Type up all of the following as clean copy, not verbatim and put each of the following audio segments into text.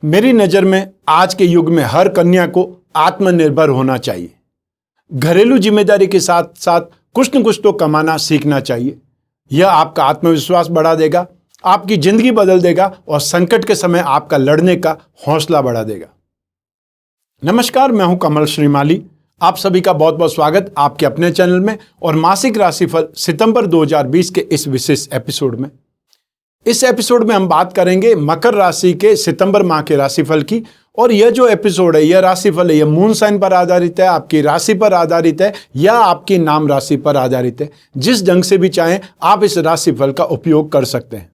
मेरी नज़र में आज के युग में हर कन्या को आत्मनिर्भर होना चाहिए। घरेलू जिम्मेदारी के साथ साथ कुछ न कुछ तो कमाना सीखना चाहिए। यह आपका आत्मविश्वास बढ़ा देगा, आपकी जिंदगी बदल देगा और संकट के समय आपका लड़ने का हौसला बढ़ा देगा। नमस्कार, मैं हूं कमल श्रीमाली। आप सभी का बहुत बहुत स्वागत आपके अपने चैनल में और मासिक राशिफल सितंबर 2020 के इस विशेष एपिसोड में। इस एपिसोड में हम बात करेंगे मकर राशि के सितंबर माह के राशिफल की। और यह जो एपिसोड है, यह राशिफल है, यह मून साइन पर आधारित है, आपकी राशि पर आधारित है या आपकी नाम राशि पर आधारित है। जिस ढंग से भी चाहें आप इस राशिफल का उपयोग कर सकते हैं।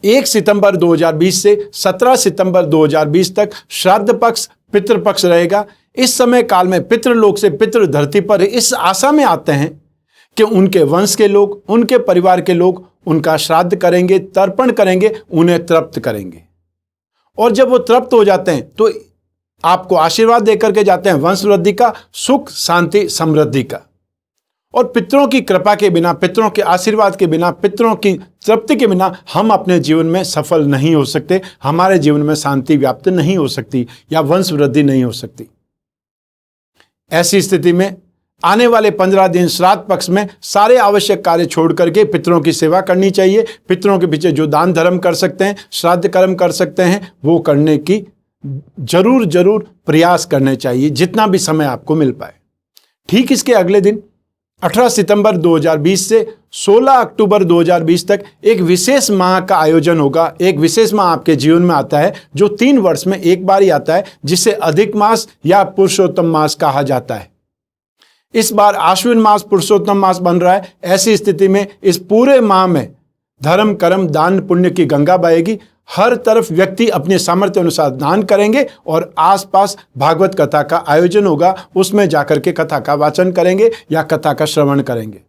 1 सितंबर 2020 से 17 सितंबर 2020 तक श्राद्ध पक्ष पितृपक्ष रहेगा। इस समय काल में पितृलोक से पितृ धरती पर इस आशा में आते हैं कि उनके वंश के लोग, उनके परिवार के लोग उनका श्राद्ध करेंगे, तर्पण करेंगे, उन्हें तृप्त करेंगे। और जब वो तृप्त हो जाते हैं तो आपको आशीर्वाद देकर के जाते हैं वंश वृद्धि का, सुख शांति समृद्धि का। और पितरों की कृपा के बिना, पितरों के आशीर्वाद के बिना, पितरों की तृप्ति के बिना हम अपने जीवन में सफल नहीं हो सकते। हमारे जीवन में शांति व्याप्त नहीं हो सकती या वंश वृद्धि नहीं हो सकती। ऐसी स्थिति में आने वाले 15 दिन श्राद्ध पक्ष में सारे आवश्यक कार्य छोड़ करके पितरों की सेवा करनी चाहिए। पितरों के पीछे जो दान धर्म कर सकते हैं, श्राद्ध कर्म कर सकते हैं, वो करने की जरूर प्रयास करने चाहिए जितना भी समय आपको मिल पाए। ठीक इसके अगले दिन 18 सितंबर 2020 से 16 अक्टूबर 2020 तक एक विशेष माह का आयोजन होगा। एक विशेष माह आपके जीवन में आता है जो 3 वर्ष में एक बार ही आता है, जिसे अधिक मास या पुरुषोत्तम मास कहा जाता है। इस बार आश्विन मास पुरुषोत्तम मास बन रहा है। ऐसी स्थिति में इस पूरे माह में धर्म कर्म दान पुण्य की गंगा बहेगी। हर तरफ व्यक्ति अपने सामर्थ्य अनुसार दान करेंगे और आसपास भागवत कथा का आयोजन होगा। उसमें जाकर के कथा का वाचन करेंगे या कथा का श्रवण करेंगे।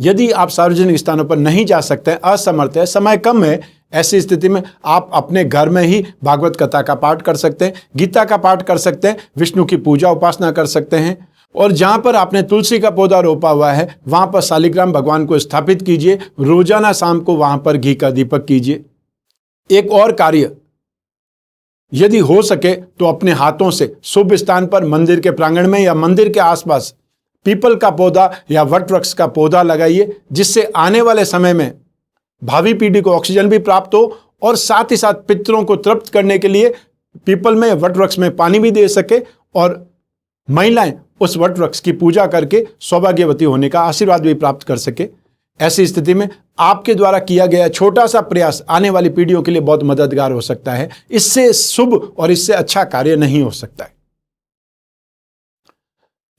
यदि आप सार्वजनिक स्थानों पर नहीं जा सकते, असमर्थ है, समय कम है, ऐसी स्थिति में आप अपने घर में ही भागवत कथा का पाठ कर सकते हैं, गीता का पाठ कर सकते हैं, विष्णु की पूजा उपासना कर सकते हैं। और जहां पर आपने तुलसी का पौधा रोपा हुआ है वहां पर शालिग्राम भगवान को स्थापित कीजिए। रोजाना शाम को वहां पर घी का दीपक कीजिए। एक और कार्य, यदि हो सके तो अपने हाथों से शुभ स्थान पर मंदिर के प्रांगण में या मंदिर के आसपास पीपल का पौधा या वट वृक्ष का पौधा लगाइए, जिससे आने वाले समय में भावी पीढ़ी को ऑक्सीजन भी प्राप्त हो और साथ ही साथ पितरों को तृप्त करने के लिए पीपल में, वट वृक्ष में पानी भी दे सके और महिलाएं उस वट वृक्ष की पूजा करके सौभाग्यवती होने का आशीर्वाद भी प्राप्त कर सके। ऐसी स्थिति में आपके द्वारा किया गया छोटा सा प्रयास आने वाली पीढ़ियों के लिए बहुत मददगार हो सकता है। इससे शुभ और इससे अच्छा कार्य नहीं हो सकता है।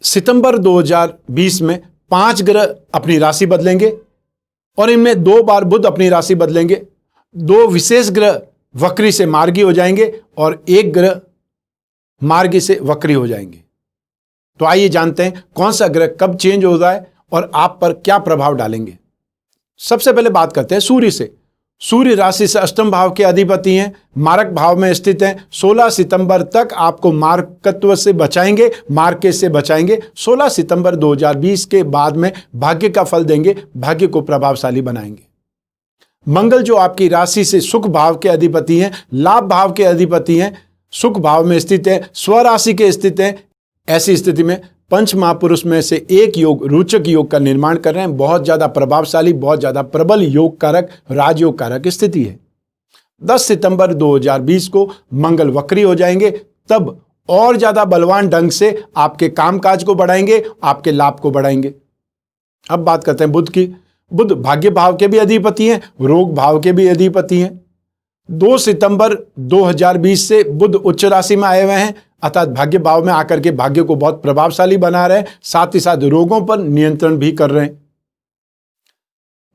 सितंबर 2020 में 5 ग्रह अपनी राशि बदलेंगे और इनमें 2 बार बुध अपनी राशि बदलेंगे। 2 विशेष ग्रह वक्री से मार्गी हो जाएंगे और 1 ग्रह मार्गी से वक्री हो जाएंगे। तो आइए जानते हैं कौन सा ग्रह कब चेंज हो रहा है और आप पर क्या प्रभाव डालेंगे। सबसे पहले बात करते हैं सूर्य से। सूर्य राशि से अष्टम भाव के अधिपति हैं, मारक भाव में स्थित हैं। 16 सितंबर तक आपको मारकत्व से बचाएंगे, मार्के से बचाएंगे। 16 सितंबर 2020 के बाद में भाग्य का फल देंगे, भाग्य को प्रभावशाली बनाएंगे। मंगल जो आपकी राशि से सुख भाव के अधिपति हैं, लाभ भाव के अधिपति हैं, सुख भाव में स्थित है, स्वराशि के स्थित है। ऐसी स्थिति में पंच महापुरुष में से एक योग, रोचक योग का निर्माण कर रहे हैं। बहुत ज्यादा प्रभावशाली, बहुत ज्यादा प्रबल योग कारक, राजयोग कारक स्थिति है। 10 सितंबर 2020 को मंगल वक्री हो जाएंगे, तब और ज्यादा बलवान ढंग से आपके कामकाज को बढ़ाएंगे, आपके लाभ को बढ़ाएंगे। अब बात करते हैं बुध की। बुध भाग्य भाव के भी अधिपति हैं, रोग भाव के भी अधिपति हैं। 2 सितंबर 2020 से बुध उच्च राशि में आए हुए हैं, अर्थात भाग्य भाव में आकर के भाग्य को बहुत प्रभावशाली बना रहे हैं, साथ ही साथ रोगों पर नियंत्रण भी कर रहे हैं।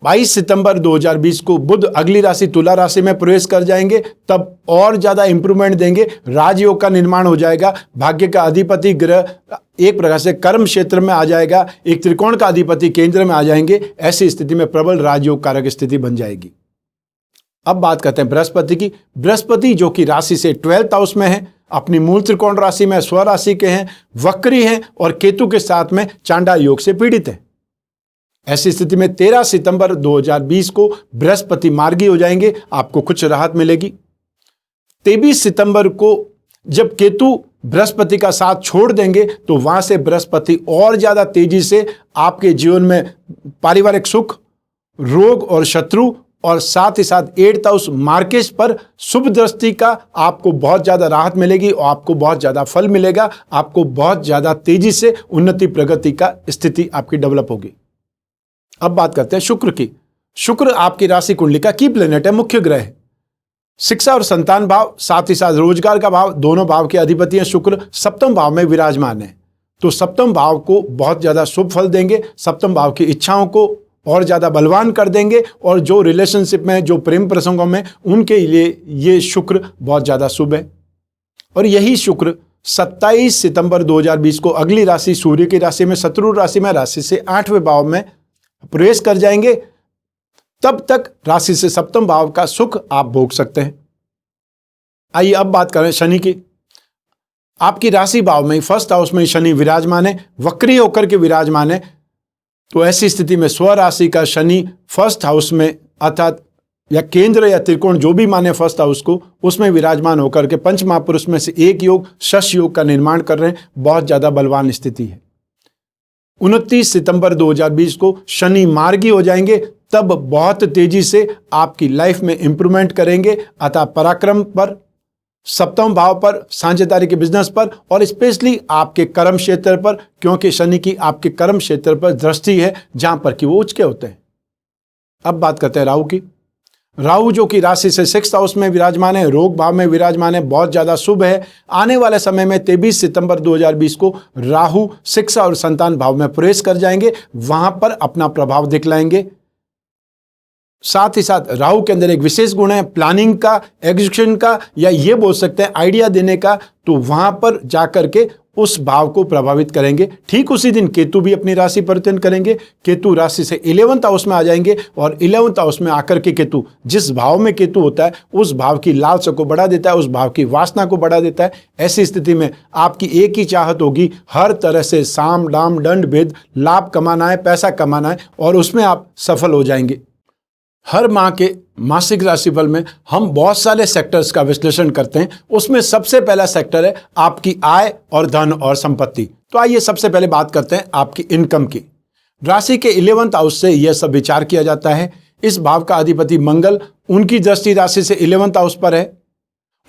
22 सितंबर 2020 को बुध अगली राशि तुला राशि में प्रवेश कर जाएंगे, तब और ज्यादा इंप्रूवमेंट देंगे, राजयोग का निर्माण हो जाएगा। भाग्य का अधिपति ग्रह एक प्रकार से कर्म क्षेत्र में आ जाएगा, एक त्रिकोण का अधिपति केंद्र में आ जाएंगे। ऐसी स्थिति में प्रबल राजयोग कारक स्थिति बन जाएगी। अब बात करते हैं बृहस्पति की। बृहस्पति जो कि राशि से 12th हाउस में है, अपनी मूल त्रिकोण राशि में स्वराशि के हैं, वक्री हैं और केतु के साथ में चांडा योग से पीड़ित हैं। ऐसी स्थिति में 13 सितंबर 2020 को बृहस्पति मार्गी हो जाएंगे, आपको कुछ राहत मिलेगी। 23 सितंबर को जब केतु बृहस्पति का साथ छोड़ देंगे तो वहां से बृहस्पति और ज्यादा तेजी से आपके जीवन में पारिवारिक सुख, रोग और शत्रु और साथ ही साथ 8th हाउस मार्केज पर शुभ दृष्टि का आपको बहुत ज्यादा राहत मिलेगी और आपको बहुत ज्यादा फल मिलेगा। आपको बहुत ज्यादा तेजी से उन्नति प्रगति का स्थिति आपकी डेवलप होगी। अब बात करते हैं शुक्र की। शुक्र आपकी राशि कुंडली का की प्लेनेट है, मुख्य ग्रह है। शिक्षा और संतान भाव, साथ ही साथ रोजगार का भाव, दोनों भाव के अधिपति हैं शुक्र। सप्तम भाव में विराजमान है, तो सप्तम भाव को बहुत ज्यादा शुभ फल देंगे। सप्तम भाव की इच्छाओं को और ज्यादा बलवान कर देंगे और जो रिलेशनशिप में, जो प्रेम प्रसंगों में, उनके लिए ये शुक्र बहुत ज्यादा शुभ है। और यही शुक्र 27 सितंबर 2020 को अगली राशि सूर्य की राशि में, शत्रु राशि में, राशि से 8वें भाव में प्रवेश कर जाएंगे। तब तक राशि से सप्तम भाव का सुख आप भोग सकते हैं। आइए अब बात करें शनि की। आपकी राशि भाव में, फर्स्ट हाउस में शनि विराजमान है, वक्री होकर के विराजमान है। तो ऐसी स्थिति में स्वराशि का शनि फर्स्ट हाउस में, अर्थात या केंद्र या त्रिकोण जो भी माने फर्स्ट हाउस को, उसमें विराजमान होकर के पंच महापुरुष में से एक योग, शश योग का निर्माण कर रहे हैं। बहुत ज्यादा बलवान स्थिति है। 29 सितंबर 2020 को शनि मार्गी हो जाएंगे, तब बहुत तेजी से आपकी लाइफ में इंप्रूवमेंट करेंगे। अतः पराक्रम पर, सप्तम भाव पर, साझेदारी के बिजनेस पर और स्पेशली आपके कर्म क्षेत्र पर, क्योंकि शनि की आपके कर्म क्षेत्र पर दृष्टि है जहां पर कि वो उच्च के होते हैं। अब बात करते हैं राहु की। राहु जो कि राशि से 6th हाउस में विराजमान है, रोग भाव में विराजमान है, बहुत ज्यादा शुभ है। आने वाले समय में 23 सितंबर 2020 को राहु शिक्षा और संतान भाव में प्रवेश कर जाएंगे, वहां पर अपना प्रभाव दिखलाएंगे। साथ ही साथ राहु के अंदर एक विशेष गुण है प्लानिंग का, एग्जीक्यूशन का, या ये बोल सकते हैं आइडिया देने का। तो वहां पर जाकर के उस भाव को प्रभावित करेंगे। ठीक उसी दिन केतु भी अपनी राशि परिवर्तन करेंगे। केतु राशि से 11th हाउस में आ जाएंगे और 11th हाउस में आकर के केतु, जिस भाव में केतु होता है उस भाव की लालसा को बढ़ा देता है, उस भाव की वासना को बढ़ा देता है। ऐसी स्थिति में आपकी एक ही चाहत होगी, हर तरह से साम दाम दंड भेद लाभ कमाना है, पैसा कमाना है, और उसमें आप सफल हो जाएंगे। हर माह के मासिक राशिफल में हम बहुत सारे सेक्टर्स का विश्लेषण करते हैं। उसमें सबसे पहला सेक्टर है आपकी आय और धन और संपत्ति। तो आइए सबसे पहले बात करते हैं आपकी इनकम की। राशि के 11th हाउस से यह सब विचार किया जाता है। इस भाव का अधिपति मंगल, उनकी दृष्टि राशि से 11th हाउस पर है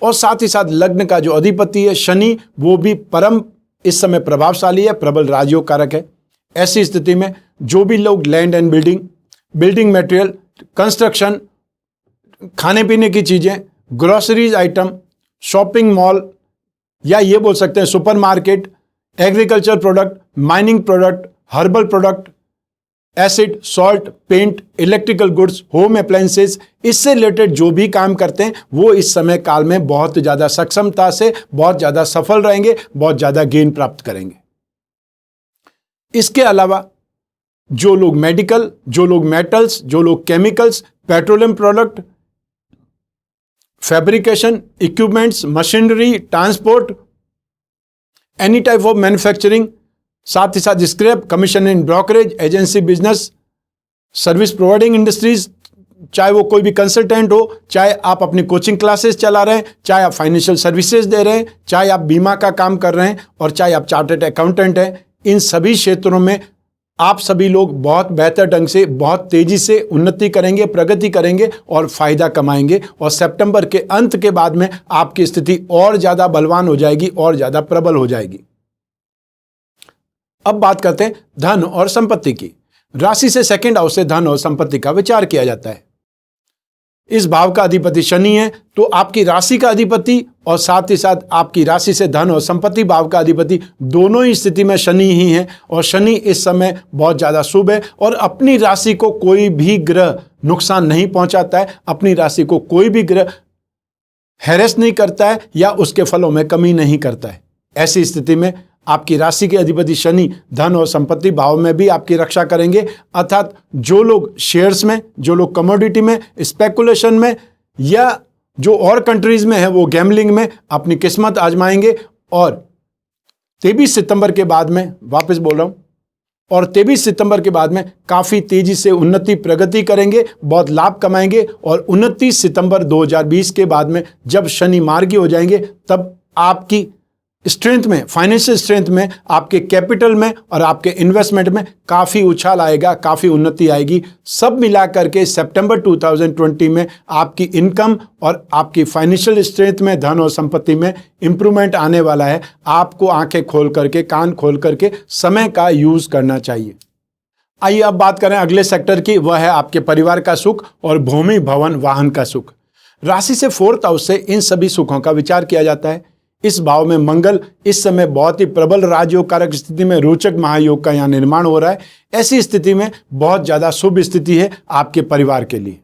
और साथ ही साथ लग्न का जो अधिपति है शनि, वो भी परम इस समय प्रभावशाली है, प्रबल राजयोग कारक है। ऐसी स्थिति में जो भी लोग land and building material, construction, खाने पीने की चीजें, ग्रोसरीज आइटम, शॉपिंग मॉल, या ये बोल सकते हैं supermarket, agriculture product, mining product, herbal product, acid, salt, paint, electrical goods, home appliances, इससे रिलेटेड जो भी काम करते हैं वो इस समय काल में बहुत ज्यादा सक्षमता से बहुत ज्यादा सफल रहेंगे, बहुत ज्यादा गेन प्राप्त करेंगे। इसके अलावा जो लोग मेडिकल, जो लोग मेटल्स, जो लोग chemicals, petroleum product, fabrication, equipments, machinery, transport, any type of manufacturing, साथ ही साथ scrap, commission and brokerage, agency business, service providing industries, चाहे वो कोई भी कंसल्टेंट हो, चाहे आप अपनी कोचिंग क्लासेस चला रहे हैं, चाहे आप फाइनेंशियल सर्विसेज दे रहे हैं, चाहे आप बीमा का काम कर रहे हैं और चाहे आप चार्टर्ड अकाउंटेंट हैं, इन सभी क्षेत्रों में आप सभी लोग बहुत बेहतर ढंग से, बहुत तेजी से उन्नति करेंगे, प्रगति करेंगे और फायदा कमाएंगे। और सितंबर के अंत के बाद में आपकी स्थिति और ज्यादा बलवान हो जाएगी और ज्यादा प्रबल हो जाएगी। अब बात करते हैं धन और संपत्ति की। राशि से 2nd हाउस से धन और संपत्ति का विचार किया जाता है। इस भाव का अधिपति शनि है, तो आपकी राशि का अधिपति और साथ ही साथ आपकी राशि से धन और संपत्ति भाव का अधिपति दोनों ही स्थिति में शनि ही है। और शनि इस समय बहुत ज्यादा शुभ है और अपनी राशि को कोई भी ग्रह नुकसान नहीं पहुंचाता है, अपनी राशि को कोई भी ग्रह हैरेस नहीं करता है या उसके फलों में कमी नहीं करता है। ऐसी स्थिति में आपकी राशि के अधिपति शनि धन और संपत्ति भाव में भी आपकी रक्षा करेंगे। अर्थात जो लोग शेयर्स में, जो लोग कमोडिटी में, स्पेकुलेशन में, या जो और कंट्रीज में है वो गैम्बलिंग में अपनी किस्मत आजमाएंगे। और 23 सितंबर के बाद में, वापस बोल रहा हूं, और 23 सितंबर के बाद में काफ़ी तेज़ी से उन्नति प्रगति करेंगे, बहुत लाभ कमाएंगे। और 29 सितंबर 2020 के बाद में जब शनि मार्गी हो जाएंगे तब आपकी स्ट्रेंथ में, फाइनेंशियल स्ट्रेंथ में, आपके कैपिटल में और आपके इन्वेस्टमेंट में काफ़ी उछाल आएगा, काफ़ी उन्नति आएगी। सब मिला करके सितंबर 2020 में आपकी इनकम और आपकी फाइनेंशियल स्ट्रेंथ में, धन और संपत्ति में इंप्रूवमेंट आने वाला है। आपको आंखें खोल करके, कान खोल करके समय का यूज़ करना चाहिए। आइए अब बात करें अगले सेक्टर की, वह है आपके परिवार का सुख और भूमि भवन वाहन का सुख। राशि से 4th हाउस से इन सभी सुखों का विचार किया जाता है। इस भाव में मंगल इस समय बहुत ही प्रबल राजयोग कारक स्थिति में रोचक महायोग का यहाँ निर्माण हो रहा है। ऐसी स्थिति में बहुत ज़्यादा शुभ स्थिति है आपके परिवार के लिए।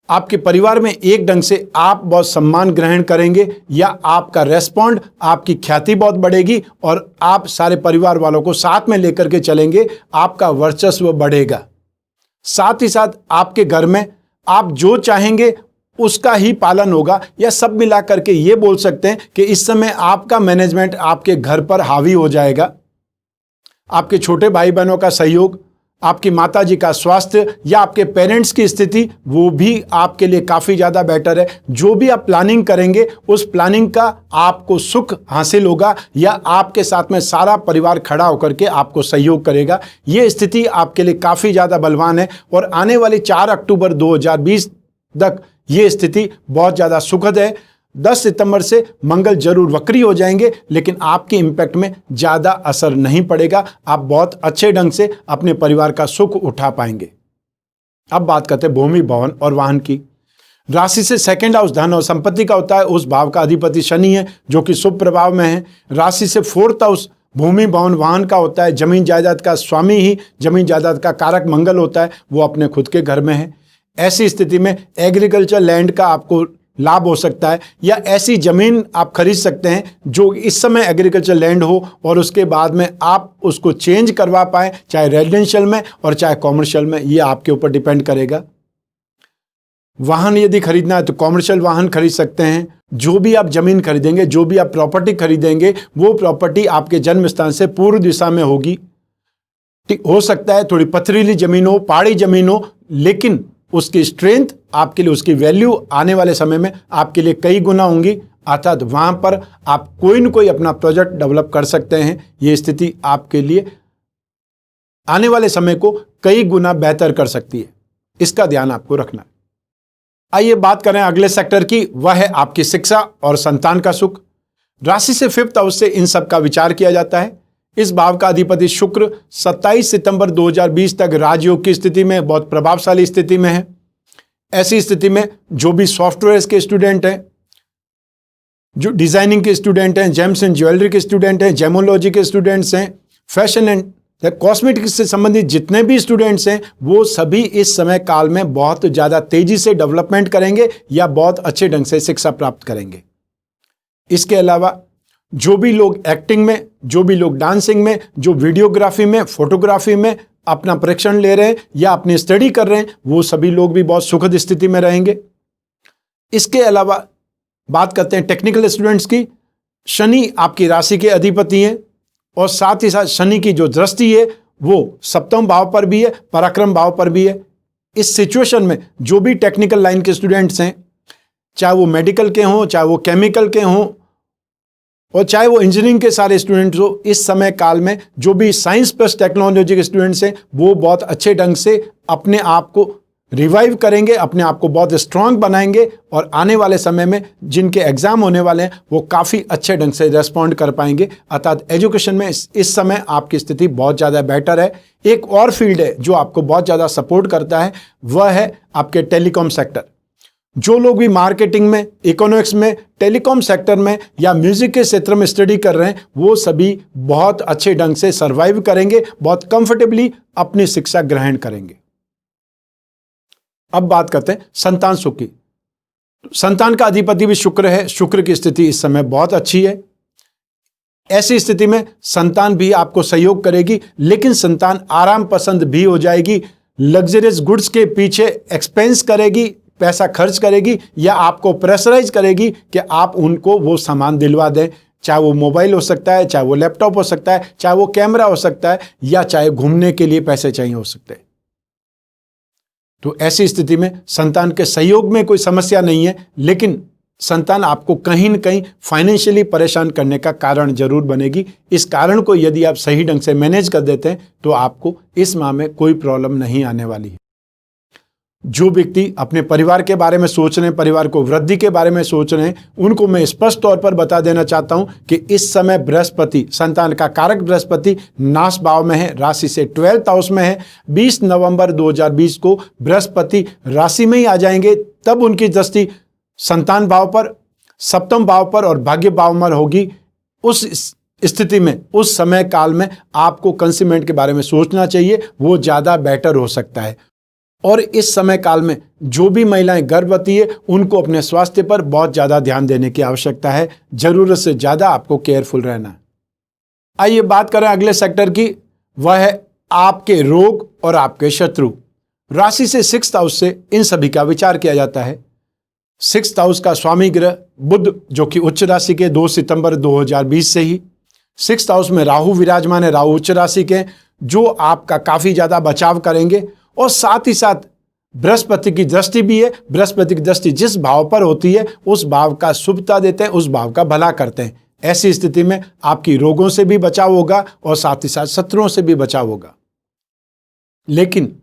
आपके परिवार में एक ढंग से आप बहुत सम्मान ग्रहण करेंगे या आपका रेस्पॉन्ड, आपकी ख्याति बहुत बढ़ेगी और आप सारे परिवार वालों को साथ में लेकर के चलेंगे, आपका वर्चस्व बढ़ेगा। साथ ही साथ आपके घर में आप जो चाहेंगे उसका ही पालन होगा, या सब मिला करके ये बोल सकते हैं कि इस समय आपका मैनेजमेंट आपके घर पर हावी हो जाएगा। आपके छोटे भाई बहनों का सहयोग, आपकी माता जी का स्वास्थ्य या आपके पेरेंट्स की स्थिति, वो भी आपके लिए काफ़ी ज़्यादा बेटर है। जो भी आप प्लानिंग करेंगे उस प्लानिंग का आपको सुख हासिल होगा या आपके साथ में सारा परिवार खड़ा होकर के आपको सहयोग करेगा। ये स्थिति आपके लिए काफ़ी ज़्यादा बलवान है और आने वाली 4 अक्टूबर 2020 तक ये स्थिति बहुत ज़्यादा सुखद है। 10 सितंबर से मंगल जरूर वक्री हो जाएंगे, लेकिन आपके इम्पैक्ट में ज़्यादा असर नहीं पड़ेगा। आप बहुत अच्छे ढंग से अपने परिवार का सुख उठा पाएंगे। अब बात करते हैं भूमि भवन और वाहन की। राशि से 2nd हाउस धन और संपत्ति का होता है। उस भाव का अधिपति शनि है जो कि शुभ प्रभाव में है। राशि से 4th हाउस भूमि भवन वाहन का होता है। जमीन जायदाद का स्वामी ही जमीन जायदाद का कारक मंगल होता है, वो अपने खुद के घर में है। ऐसी स्थिति में एग्रीकल्चर लैंड का आपको लाभ हो सकता है या ऐसी ज़मीन आप खरीद सकते हैं जो इस समय एग्रीकल्चर लैंड हो और उसके बाद में आप उसको चेंज करवा पाएँ, चाहे रेजिडेंशियल में और चाहे कॉमर्शियल में। ये आपके ऊपर डिपेंड करेगा। वाहन यदि खरीदना है तो कॉमर्शियल वाहन खरीद सकते हैं। जो भी आप ज़मीन खरीदेंगे, जो भी आप प्रॉपर्टी खरीदेंगे, वो प्रॉपर्टी आपके जन्म स्थान से पूर्व दिशा में होगी। हो सकता है थोड़ी पथरीली ज़मीन हो, पहाड़ी ज़मीन हो, लेकिन उसकी स्ट्रेंथ आपके लिए, उसकी वैल्यू आने वाले समय में आपके लिए कई गुना होंगी। अर्थात वहाँ पर आप कोई न कोई अपना प्रोजेक्ट डेवलप कर सकते हैं। ये स्थिति आपके लिए आने वाले समय को कई गुना बेहतर कर सकती है, इसका ध्यान आपको रखना है। आइए बात करें अगले सेक्टर की, वह है आपकी शिक्षा और संतान का सुख। राशि से 5th हाउस से इन सब का विचार किया जाता है। इस भाव का अधिपति शुक्र 27 सितंबर 2020 तक राजयोग की स्थिति में, बहुत प्रभावशाली स्थिति में है। ऐसी स्थिति में जो भी सॉफ्टवेयर के स्टूडेंट हैं, जो डिजाइनिंग के स्टूडेंट हैं, जेम्स एंड ज्वेलरी के स्टूडेंट हैं, जेमोलॉजी के स्टूडेंट्स हैं, फैशन एंड कॉस्मेटिक्स से संबंधित जितने भी स्टूडेंट्स हैं, वो सभी इस समय काल में बहुत ज़्यादा तेजी से डेवलपमेंट करेंगे या बहुत अच्छे ढंग से शिक्षा प्राप्त करेंगे। इसके अलावा जो भी लोग एक्टिंग में, जो भी लोग डांसिंग में, जो वीडियोग्राफी में, फोटोग्राफी में अपना प्रशिक्षण ले रहे हैं या अपनी स्टडी कर रहे हैं, वो सभी लोग भी बहुत सुखद स्थिति में रहेंगे। इसके अलावा बात करते हैं टेक्निकल स्टूडेंट्स की। शनि आपकी राशि के अधिपति हैं और साथ ही साथ शनि की जो दृष्टि है वो 7वें भाव पर भी है, पराक्रम भाव पर भी है। इस सिचुएशन में जो भी टेक्निकल लाइन के स्टूडेंट्स हैं, चाहे वो मेडिकल के हों, चाहे वो केमिकल के हों और चाहे वो इंजीनियरिंग के सारे स्टूडेंट्स हो, इस समय काल में जो भी साइंस प्लस टेक्नोलॉजी के स्टूडेंट्स हैं, वो बहुत अच्छे ढंग से अपने आप को रिवाइव करेंगे, अपने आप को बहुत स्ट्रांग बनाएंगे और आने वाले समय में जिनके एग्जाम होने वाले हैं वो काफ़ी अच्छे ढंग से रेस्पॉन्ड कर पाएंगे। अर्थात एजुकेशन में इस समय आपकी स्थिति बहुत ज़्यादा बेटर है। एक और फील्ड है जो आपको बहुत ज़्यादा सपोर्ट करता है, वह है आपके टेलीकॉम सेक्टर। जो लोग भी मार्केटिंग में, इकोनॉमिक्स में, टेलीकॉम सेक्टर में या म्यूजिक के क्षेत्र में स्टडी कर रहे हैं, वो सभी बहुत अच्छे ढंग से सर्वाइव करेंगे, बहुत कंफर्टेबली अपनी शिक्षा ग्रहण करेंगे। अब बात करते हैं संतान सुख की। संतान का अधिपति भी शुक्र है। शुक्र की स्थिति इस समय बहुत अच्छी है। ऐसी स्थिति में संतान भी आपको सहयोग करेगी, लेकिन संतान आराम पसंद भी हो जाएगी, लग्जरियस गुड्स के पीछे एक्सपेंस करेगी, पैसा खर्च करेगी या आपको प्रेशराइज करेगी कि आप उनको वो सामान दिलवा दें। चाहे वो मोबाइल हो सकता है, चाहे वो लैपटॉप हो सकता है, चाहे वो कैमरा हो सकता है, या चाहे घूमने के लिए पैसे चाहिए हो सकते हैं। तो ऐसी स्थिति में संतान के सहयोग में कोई समस्या नहीं है, लेकिन संतान आपको कहीं न कहीं फाइनेंशियली परेशान करने का कारण जरूर बनेगी। इस कारण को यदि आप सही ढंग से मैनेज कर देते हैं तो आपको इस माह में कोई प्रॉब्लम नहीं आने वाली है। जो व्यक्ति अपने परिवार के बारे में सोच रहे हैं, परिवार को वृद्धि के बारे में सोच रहे हैं, उनको मैं स्पष्ट तौर पर बता देना चाहता हूं कि इस समय बृहस्पति, संतान का कारक बृहस्पति नाश भाव में है, राशि से 12th हाउस में है। 20 नवंबर 2020 को बृहस्पति राशि में ही आ जाएंगे, तब उनकी दृष्टि संतान भाव पर, सप्तम भाव पर और भाग्य भाव में होगी। उस स्थिति में, उस समय काल में आपको कंसीमेंट के बारे में सोचना चाहिए, वो ज़्यादा बेटर हो सकता है। और इस समय काल में जो भी महिलाएं गर्भवती है उनको अपने स्वास्थ्य पर बहुत ज़्यादा ध्यान देने की आवश्यकता है। जरूरत से ज़्यादा आपको केयरफुल रहना है। आइए बात करें अगले सेक्टर की, वह है आपके रोग और आपके शत्रु। राशि से 6th हाउस से इन सभी का विचार किया जाता है। 6th हाउस का स्वामी ग्रह बुध, जो कि उच्च राशि के 2 सितंबर 2020 से ही 6th हाउस में राहु विराजमान है। राहु उच्च राशि के, जो आपका काफी ज्यादा बचाव करेंगे। और साथ ही साथ बृहस्पति की दृष्टि भी है। बृहस्पति की दृष्टि जिस भाव पर होती है उस भाव का शुभता देते हैं, उस भाव का भला करते हैं। ऐसी स्थिति में आपकी रोगों से भी बचाव होगा और साथ ही साथ शत्रुओं से भी बचाव होगा। लेकिन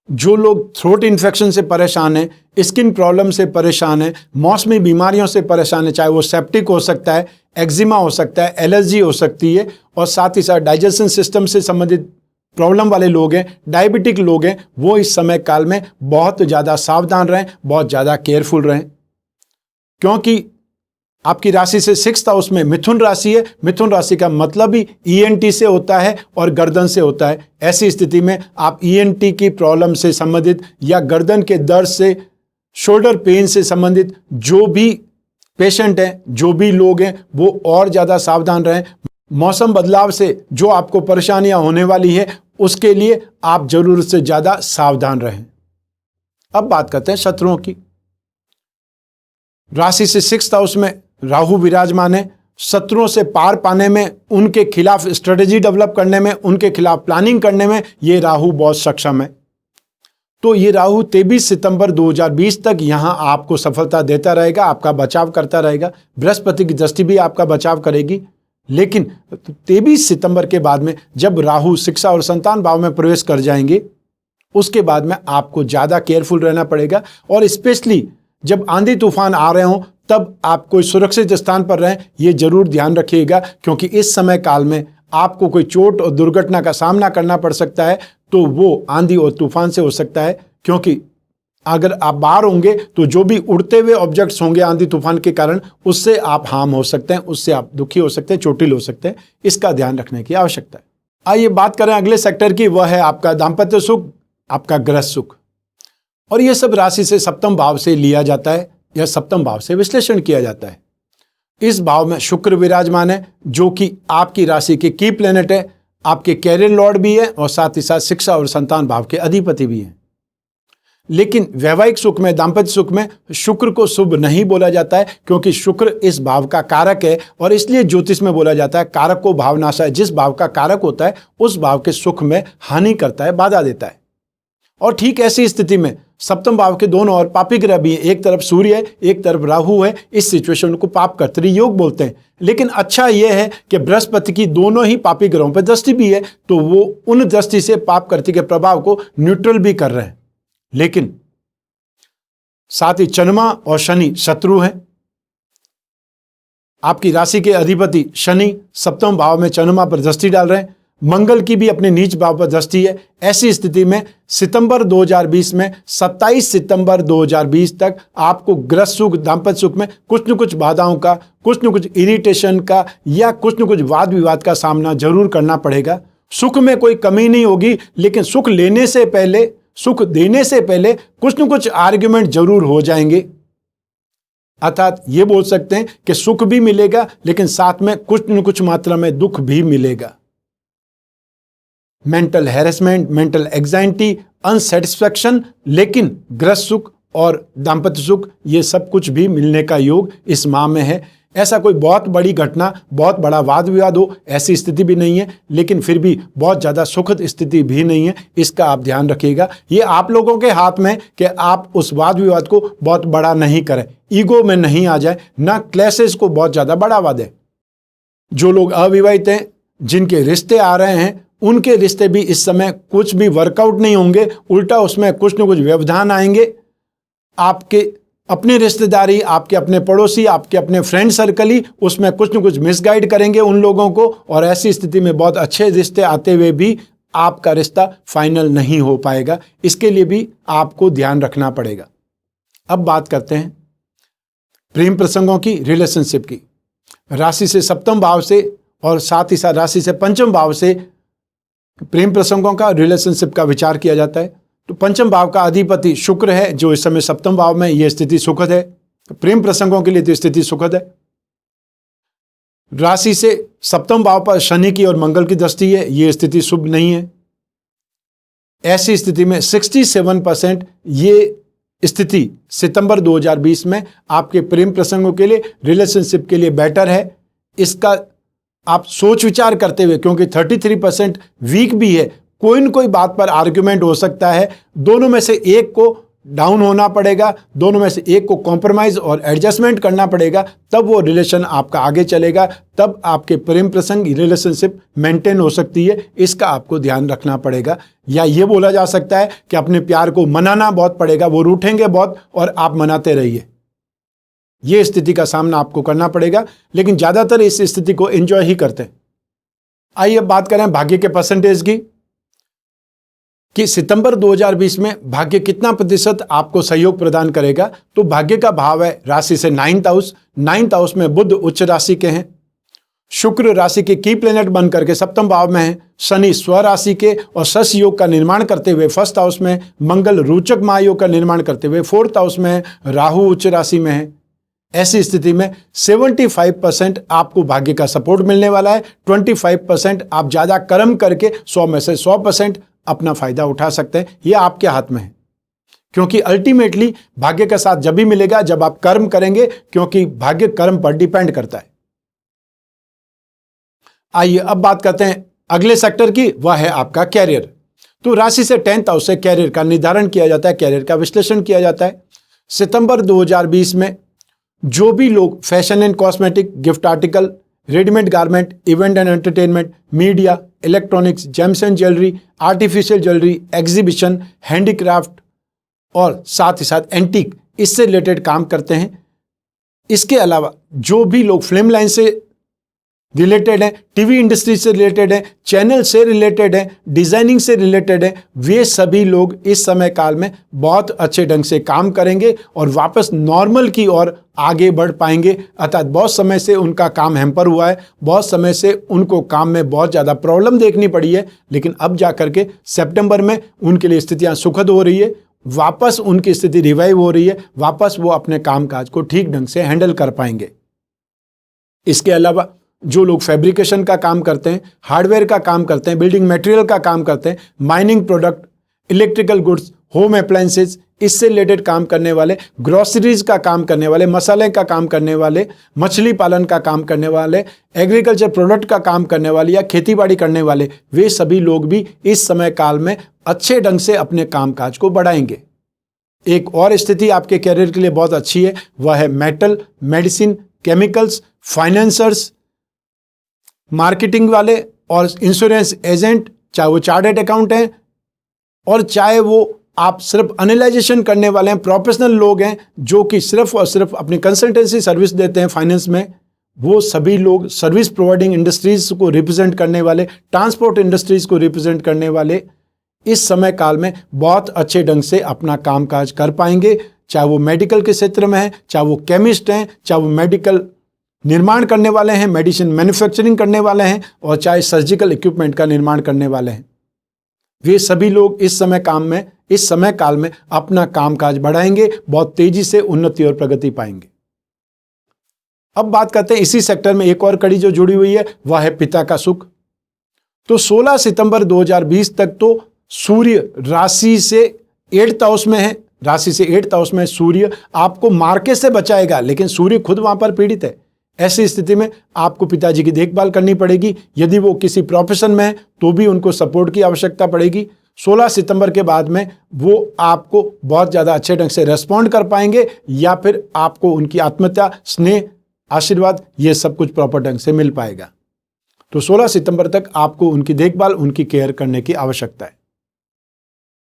जो लोग थ्रोट इन्फेक्शन से परेशान हैं, स्किन प्रॉब्लम से परेशान हैं, मौसमी बीमारियों से परेशान है, चाहे वो सेप्टिक हो सकता है, एक्जिमा हो सकता है, एलर्जी हो सकती है, और साथ ही साथ डाइजेशन सिस्टम से संबंधित प्रॉब्लम वाले लोग हैं, डायबिटिक लोग हैं, वो इस समय काल में बहुत ज़्यादा सावधान रहें, बहुत ज़्यादा केयरफुल रहें। क्योंकि आपकी राशि से 6th हाउस में मिथुन राशि है। मिथुन राशि का मतलब ही ENT से होता है और गर्दन से होता है। ऐसी स्थिति में आप ENT की प्रॉब्लम से संबंधित या गर्दन के दर्द से, शोल्डर पेन से संबंधित जो भी पेशेंट हैं, जो भी लोग हैं, वो और ज़्यादा सावधान रहें। मौसम बदलाव से जो आपको परेशानियां होने वाली है उसके लिए आप जरूरत से ज़्यादा सावधान रहें। अब बात करते हैं शत्रुओं की। राशि से 6th हाउस में राहु विराजमान है। शत्रुओं से पार पाने में, उनके खिलाफ स्ट्रेटेजी डेवलप करने में, उनके खिलाफ प्लानिंग करने में ये राहु बहुत सक्षम है। तो ये राहु 23 सितंबर 2020 तक यहाँ आपको सफलता देता रहेगा, आपका बचाव करता रहेगा। बृहस्पति की दृष्टि भी आपका बचाव करेगी। लेकिन 23 सितंबर के बाद में जब राहु शिक्षा और संतान भाव में प्रवेश कर जाएंगे, उसके बाद में आपको ज़्यादा केयरफुल रहना पड़ेगा। और स्पेशली जब आंधी तूफान आ रहे हों तब आप कोई सुरक्षित स्थान पर रहें, ये जरूर ध्यान रखिएगा। क्योंकि इस समय काल में आपको कोई चोट और दुर्घटना का सामना करना पड़ सकता है, तो वो आंधी और तूफान से हो सकता है। क्योंकि अगर आप बाहर होंगे तो जो भी उड़ते हुए ऑब्जेक्ट्स होंगे आंधी तूफान के कारण, उससे आप हार्म हो सकते हैं, उससे आप दुखी हो सकते हैं, चोटिल हो सकते हैं। इसका ध्यान रखने की आवश्यकता है। आइए बात करें अगले सेक्टर की, वह है आपका दाम्पत्य सुख, आपका गृह सुख। और यह सब राशि से सप्तम भाव से लिया जाता है या सप्तम भाव से विश्लेषण किया जाता है। इस भाव में शुक्र विराजमान है, जो कि आपकी राशि के की प्लेनेट है, आपके कैरियर लॉर्ड भी है और साथ ही साथ शिक्षा और संतान भाव के अधिपति भी हैं। लेकिन वैवाहिक सुख में, दाम्पत्य सुख में शुक्र को शुभ नहीं बोला जाता है, क्योंकि शुक्र इस भाव का कारक है। और इसलिए ज्योतिष में बोला जाता है कारक को भावनाशा है। जिस भाव का कारक होता है उस भाव के सुख में हानि करता है, बाधा देता है। और ठीक ऐसी स्थिति में सप्तम भाव के दोनों और पापी ग्रह भी हैं। एक तरफ सूर्य है, एक तरफ राहु है। इस सिचुएशन को पाप कर्तरी योग बोलते हैं। लेकिन अच्छा यह है कि बृहस्पति की दोनों ही पापी ग्रहों पर दृष्टि भी है, तो वो उन दृष्टि से पाप कर्तरी के प्रभाव को न्यूट्रल भी कर रहे हैं। लेकिन साथ ही चंद्रमा और शनि शत्रु हैं। आपकी राशि के अधिपति शनि सप्तम भाव में चंद्रमा पर दृष्टि डाल रहे हैं। मंगल की भी अपने नीच भाव पर दृष्टि है। ऐसी स्थिति में सितंबर 2020 में 27 सितंबर 2020 तक आपको गृह सुख, दाम्पत्य सुख में कुछ न कुछ बाधाओं का, कुछ न कुछ इरिटेशन का या कुछ न कुछ वाद विवाद का सामना जरूर करना पड़ेगा। सुख में कोई कमी नहीं होगी, लेकिन सुख लेने से पहले, सुख देने से पहले कुछ न कुछ आर्ग्यूमेंट जरूर हो जाएंगे। अर्थात ये बोल सकते हैं कि सुख भी मिलेगा, लेकिन साथ में कुछ न कुछ मात्रा में दुख भी मिलेगा। Mental harassment, mental anxiety, unsatisfaction, लेकिन गृह सुख और दाम्पत्य सुख ये सब कुछ भी मिलने का योग इस माह में है। ऐसा कोई बहुत बड़ी घटना, बहुत बड़ा वाद विवाद हो, ऐसी स्थिति भी नहीं है, लेकिन फिर भी बहुत ज़्यादा सुखद स्थिति भी नहीं है। इसका आप ध्यान रखिएगा। ये आप लोगों के हाथ में कि आप उस वाद विवाद को बहुत बड़ा नहीं करें, ईगो में नहीं आ जाए, ना क्लैशेस को बहुत ज़्यादा बढ़ावा दें। जो लोग अविवाहित हैं, जिनके रिश्ते आ रहे हैं, उनके रिश्ते भी इस समय कुछ भी वर्कआउट नहीं होंगे, उल्टा उसमें कुछ न कुछ व्यवधान आएंगे। आपके अपने रिश्तेदारी, आपके अपने पड़ोसी, आपके अपने फ्रेंड सर्कल ही उसमें कुछ न कुछ मिसगाइड करेंगे उन लोगों को, और ऐसी स्थिति में बहुत अच्छे रिश्ते आते हुए भी आपका रिश्ता फाइनल नहीं हो पाएगा। इसके लिए भी आपको ध्यान रखना पड़ेगा। अब बात करते हैं प्रेम प्रसंगों की, रिलेशनशिप की। राशि से सप्तम भाव से और साथ ही साथ राशि से पंचम भाव से प्रेम प्रसंगों का, रिलेशनशिप का विचार किया जाता है। तो पंचम भाव का अधिपति शुक्र है, जो इस समय सप्तम भाव में, यह स्थिति सुखद है। प्रेम प्रसंगों के लिए तो स्थिति सुखद है। राशि से सप्तम भाव पर शनि की और मंगल की दृष्टि है, यह स्थिति शुभ नहीं है। ऐसी स्थिति में 67% ये स्थिति सितंबर 2020 में आपके प्रेम प्रसंगों के लिए, रिलेशनशिप के लिए बेटर है। इसका आप सोच विचार करते हुए, क्योंकि 33% वीक भी है, कोई न कोई बात पर आर्ग्यूमेंट हो सकता है, दोनों में से एक को डाउन होना पड़ेगा, दोनों में से एक को कॉम्प्रोमाइज और एडजस्टमेंट करना पड़ेगा, तब वो रिलेशन आपका आगे चलेगा, तब आपके प्रेम प्रसंग, रिलेशनशिप मेंटेन हो सकती है। इसका आपको ध्यान रखना पड़ेगा। या ये बोला जा सकता है कि अपने प्यार को मनाना बहुत पड़ेगा, वो रूठेंगे बहुत और आप मनाते रहिए। ये स्थिति का सामना आपको करना पड़ेगा, लेकिन ज़्यादातर इस स्थिति को एंजॉय ही करते हैं। आइए अब बात करें भाग्य के परसेंटेज की, कि सितंबर 2020 में भाग्य कितना प्रतिशत आपको सहयोग प्रदान करेगा। तो भाग्य का भाव है राशि से 9th हाउस। 9th हाउस में बुध उच्च राशि के हैं, शुक्र राशि के की प्लेनेट बन करके सप्तम भाव में है, शनि स्व राशि के और शश योग का निर्माण करते हुए 1st हाउस में, मंगल रोचक महायोग का निर्माण करते हुए 4th हाउस में है, राहु उच्च राशि में है। ऐसी स्थिति में 75% आपको भाग्य का सपोर्ट मिलने वाला है। 25% आप ज़्यादा कर्म करके 100 में से 100% अपना फायदा उठा सकते हैं। यह आपके हाथ में है, क्योंकि अल्टीमेटली भाग्य का साथ जब भी मिलेगा जब आप कर्म करेंगे, क्योंकि भाग्य कर्म पर डिपेंड करता है। आइए अब बात करते हैं अगले सेक्टर की, वह है आपका कैरियर। तो राशि से 10th हाउस से कैरियर का निर्धारण किया जाता है, कैरियर का विश्लेषण किया जाता है। सितंबर 2020 में जो भी लोग fashion and cosmetic, gift article, readymade garment, event and entertainment, media, electronics, James and jewellery, artificial jewellery, exhibition, handicraft और साथ ही साथ एंटीक, इससे रिलेटेड काम करते हैं। इसके अलावा जो भी लोग फिल्म लाइन से रिलेटेड हैं, टीवी इंडस्ट्री से रिलेटेड हैं, चैनल से रिलेटेड हैं, डिजाइनिंग से रिलेटेड हैं, वे सभी लोग इस समय काल में बहुत अच्छे ढंग से काम करेंगे और वापस नॉर्मल की ओर आगे बढ़ पाएंगे। अर्थात बहुत समय से उनका काम हैम्पर हुआ है, बहुत समय से उनको काम में बहुत ज़्यादा प्रॉब्लम देखनी पड़ी है, लेकिन अब जा करके सितंबर में उनके लिए स्थितियाँ सुखद हो रही है, वापस उनकी स्थिति रिवाइव हो रही है, वापस वो अपने कामकाज को ठीक ढंग से हैंडल कर पाएंगे। इसके अलावा जो लोग फैब्रिकेशन का काम करते हैं, हार्डवेयर का काम करते हैं, बिल्डिंग मटेरियल का काम करते हैं, mining product, electrical goods, home appliances, इससे रिलेटेड काम करने वाले, ग्रोसरीज का काम करने वाले, मसाले का काम करने वाले, मछली पालन का काम करने वाले, एग्रीकल्चर प्रोडक्ट का काम करने वाले या खेतीबाड़ी करने वाले, वे सभी लोग भी इस समय काल में अच्छे ढंग से अपने कामकाज को बढ़ाएंगे। एक और स्थिति आपके कैरियर के लिए बहुत अच्छी है, वह है metal, medicine, chemicals, financiers, marketing वाले और इंश्योरेंस एजेंट, चाहे वो चार्टर्ड अकाउंट हैं और चाहे वो आप सिर्फ एनालाइजेशन करने वाले हैं, प्रोफेशनल लोग हैं जो कि सिर्फ और सिर्फ अपनी कंसल्टेंसी सर्विस देते हैं फाइनेंस में, वो सभी लोग सर्विस प्रोवाइडिंग इंडस्ट्रीज को रिप्रेजेंट करने वाले, ट्रांसपोर्ट इंडस्ट्रीज को रिप्रेजेंट करने वाले, इस समय काल में बहुत अच्छे ढंग से अपना कामकाज कर पाएंगे। चाहे वो मेडिकल के क्षेत्र में है, चाहे वो केमिस्ट हैं, चाहे वो मेडिकल निर्माण करने वाले हैं, मेडिसिन मैन्युफैक्चरिंग करने वाले हैं, और चाहे सर्जिकल इक्विपमेंट का निर्माण करने वाले हैं, वे सभी लोग इस समय काल में अपना कामकाज बढ़ाएंगे, बहुत तेजी से उन्नति और प्रगति पाएंगे। अब बात करते हैं इसी सेक्टर में एक और कड़ी जो जुड़ी हुई है, वह है पिता का सुख। तो 16 सितंबर 2020 तक तो सूर्य राशि से 8th हाउस में है, राशि से 8th हाउस में सूर्य आपको मार्के से बचाएगा, लेकिन सूर्य खुद वहां पर पीड़ित है, ऐसी स्थिति में आपको पिताजी की देखभाल करनी पड़ेगी। यदि वो किसी प्रोफेशन में है तो भी उनको सपोर्ट की आवश्यकता पड़ेगी। 16 सितंबर के बाद में वो आपको बहुत ज़्यादा अच्छे ढंग से रेस्पॉन्ड कर पाएंगे या फिर आपको उनकी आत्मीयता, स्नेह, आशीर्वाद ये सब कुछ प्रॉपर ढंग से मिल पाएगा। तो 16 सितंबर तक आपको उनकी देखभाल, उनकी केयर करने की आवश्यकता है।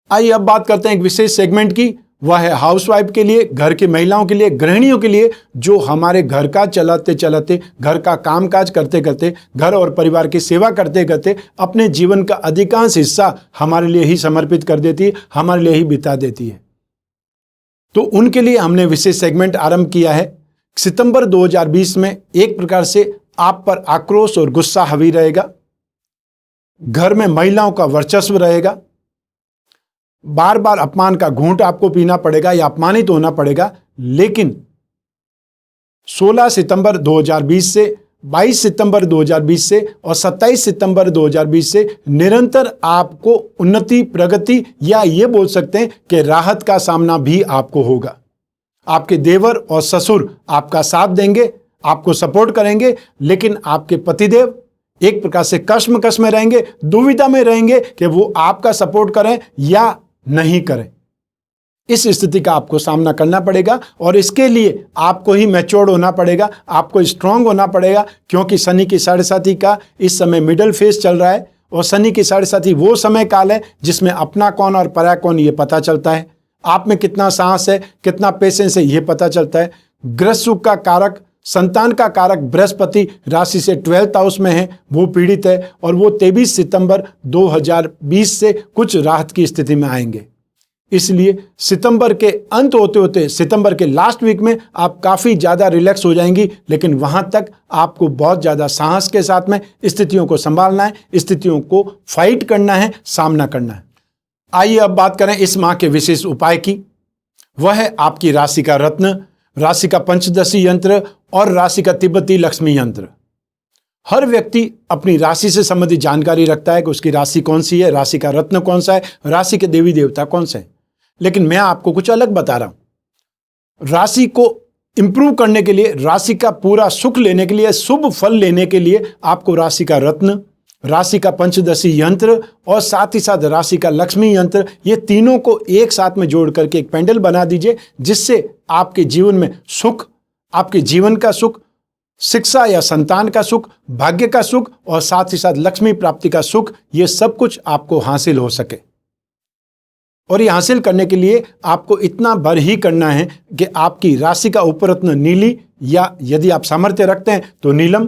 आइए अब बात करते हैं एक विशेष सेगमेंट की। वह है हाउसवाइफ के लिए, घर की महिलाओं के लिए, गृहिणियों के लिए, जो हमारे घर का चलाते चलाते, घर का कामकाज करते करते, घर और परिवार की सेवा करते करते अपने जीवन का अधिकांश हिस्सा हमारे लिए ही समर्पित कर देती है, हमारे लिए ही बिता देती है। तो उनके लिए हमने विशेष सेगमेंट आरंभ किया है। सितंबर 2020 में एक प्रकार से आप पर आक्रोश और गुस्सा हावी रहेगा। घर में महिलाओं का वर्चस्व रहेगा। बार बार अपमान का घूंट आपको पीना पड़ेगा या अपमानित होना पड़ेगा। लेकिन 16 सितंबर 2020 से, 22 सितंबर 2020 से और 27 सितंबर 2020 से निरंतर आपको उन्नति, प्रगति या ये बोल सकते हैं कि राहत का सामना भी आपको होगा। आपके देवर और ससुर आपका साथ देंगे, आपको सपोर्ट करेंगे, लेकिन आपके पतिदेव एक प्रकार से कश्मकश में रहेंगे, दुविधा में रहेंगे कि वो आपका सपोर्ट करें या नहीं करें। इस स्थिति का आपको सामना करना पड़ेगा और इसके लिए आपको ही मैच्योर्ड होना पड़ेगा, आपको स्ट्रांग होना पड़ेगा, क्योंकि शनि की 7.5 का इस समय मिडल फेज चल रहा है और शनि की 7.5 वो समय काल है जिसमें अपना कौन और पराया कौन ये पता चलता है। आप में कितना साहस है, कितना पेशेंस है, ये पता चलता है। ग्रह सुख का कारक, संतान का कारक बृहस्पति राशि से 12th हाउस में है, वो पीड़ित है और वो 23 सितंबर 2020 से कुछ राहत की स्थिति में आएंगे। इसलिए सितंबर के अंत होते होते, सितंबर के लास्ट वीक में आप काफ़ी ज़्यादा रिलैक्स हो जाएंगी, लेकिन वहाँ तक आपको बहुत ज़्यादा साहस के साथ में स्थितियों को संभालना है, स्थितियों को फाइट करना है, सामना करना है। आइए अब बात करें इस माह के विशेष उपाय की। वह है आपकी राशि का रत्न, राशि का पंचदशी यंत्र और राशि का तिब्बती लक्ष्मी यंत्र। हर व्यक्ति अपनी राशि से संबंधित जानकारी रखता है कि उसकी राशि कौन सी है, राशि का रत्न कौन सा है, राशि के देवी देवता कौन से हैं। लेकिन मैं आपको कुछ अलग बता रहा हूं। राशि को इंप्रूव करने के लिए, राशि का पूरा सुख लेने के लिए, शुभ फल लेने के लिए आपको राशि का रत्न, राशि का पंचदशी यंत्र और साथ ही साथ राशि का लक्ष्मी यंत्र, ये तीनों को एक साथ में जोड़ करके एक पेंडल बना दीजिए, जिससे आपके जीवन में सुख, आपके जीवन का सुख, शिक्षा या संतान का सुख, भाग्य का सुख और साथ ही साथ लक्ष्मी प्राप्ति का सुख, ये सब कुछ आपको हासिल हो सके। और ये हासिल करने के लिए आपको इतना भर ही करना है कि आपकी राशि का उपरत्न नीली या यदि आप सामर्थ्य रखते हैं तो नीलम,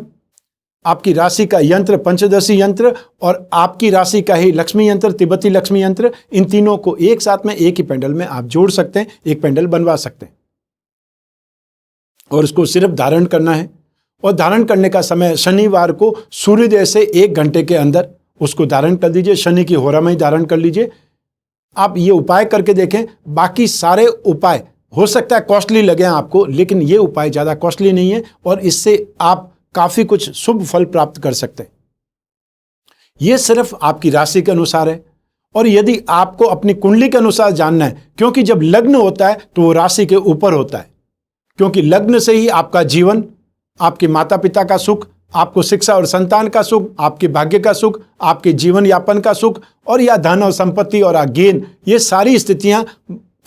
आपकी राशि का यंत्र पंचदशी यंत्र और आपकी राशि का ही लक्ष्मी यंत्र, तिब्बती लक्ष्मी यंत्र, इन तीनों को एक साथ में एक ही पेंडल में आप जोड़ सकते हैं, एक पेंडल बनवा सकते हैं। और इसको सिर्फ धारण करना है और धारण करने का समय शनिवार को सूर्योदय से 1 घंटे के अंदर उसको धारण कर दीजिए। शनि की होरा में ही धारण कर लीजिए। आप ये उपाय करके देखें। बाकी सारे उपाय हो सकता है कॉस्टली लगे आपको, लेकिन ये उपाय ज़्यादा कॉस्टली नहीं है और इससे आप काफ़ी कुछ शुभ फल प्राप्त कर सकते हैं। ये सिर्फ आपकी राशि के अनुसार है। और यदि आपको अपनी कुंडली के अनुसार जानना है, क्योंकि जब लग्न होता है तो वो राशि के ऊपर होता है, क्योंकि लग्न से ही आपका जीवन, आपके माता पिता का सुख, आपको शिक्षा और संतान का सुख, आपके भाग्य का सुख, आपके जीवन यापन का सुख और या धन और संपत्ति और गेन, ये सारी स्थितियां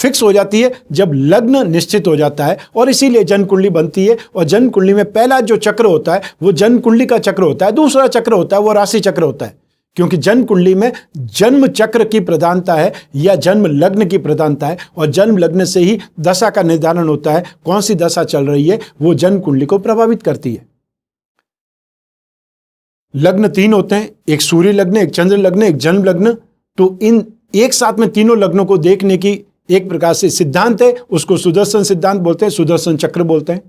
फिक्स हो जाती है जब लग्न निश्चित हो जाता है। और इसीलिए जन्म कुंडली बनती है। और जन्म कुंडली में पहला जो चक्र होता है वो जन्म कुंडली का चक्र होता है, दूसरा चक्र होता है वो राशि चक्र होता है, क्योंकि जन्म कुंडली में जन्म चक्र की प्रधानता है या जन्म लग्न की प्रधानता है। और जन्म लग्न से ही दशा का निर्धारण होता है, कौन सी दशा चल रही है वो जन्म कुंडली को प्रभावित करती है। लग्न 3 होते हैं, एक सूर्य लग्न, एक चंद्र लग्न, एक जन्म लग्न। तो इन एक साथ में तीनों लग्नों को देखने की एक प्रकार से सिद्धांत है, उसको सुदर्शन सिद्धांत बोलते हैं, सुदर्शन चक्र बोलते हैं।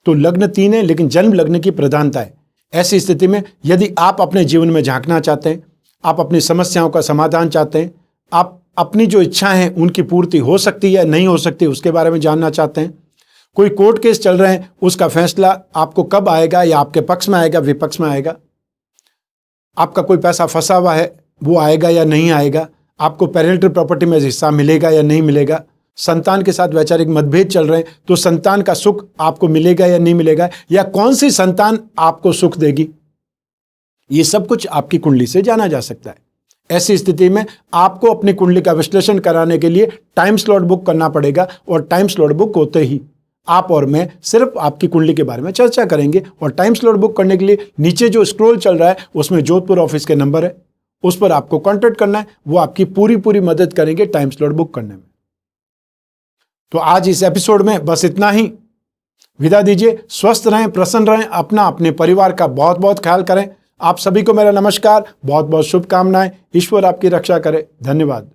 तो लग्न 3 है लेकिन जन्म लग्न की प्रधानता है। ऐसी स्थिति में यदि आप अपने जीवन में झांकना चाहते हैं, आप अपनी समस्याओं का समाधान चाहते हैं, आप अपनी जो इच्छाएं हैं उनकी पूर्ति हो सकती है नहीं हो सकती उसके बारे में जानना चाहते हैं, कोई कोर्ट केस चल रहे हैं उसका फैसला आपको कब आएगा, या आपके पक्ष में आएगा, विपक्ष में आएगा, आपका कोई पैसा फंसा हुआ है वो आएगा या नहीं आएगा, आपको पेरेंटल प्रॉपर्टी में हिस्सा मिलेगा या नहीं मिलेगा, संतान के साथ वैचारिक मतभेद चल रहे हैं तो संतान का सुख आपको मिलेगा या नहीं मिलेगा, या कौन सी संतान आपको सुख देगी, ये सब कुछ आपकी कुंडली से जाना जा सकता है। ऐसी स्थिति में आपको अपनी कुंडली का विश्लेषण कराने के लिए टाइम स्लॉट बुक करना पड़ेगा, और टाइम स्लॉट बुक होते ही आप और मैं सिर्फ आपकी कुंडली के बारे में चर्चा करेंगे। और टाइम स्लॉट बुक करने के लिए नीचे जो स्क्रॉल चल रहा है उसमें जोधपुर ऑफिस के नंबर है, उस पर आपको कॉन्टेक्ट करना है। वो आपकी पूरी मदद करेंगे टाइम स्लॉट बुक करने में। तो आज इस एपिसोड में बस इतना ही। विदा दीजिए। स्वस्थ रहें, प्रसन्न रहें, अपना अपने परिवार का बहुत बहुत ख्याल करें। आप सभी को मेरा नमस्कार, बहुत बहुत शुभकामनाएं। ईश्वर आपकी रक्षा करे। धन्यवाद।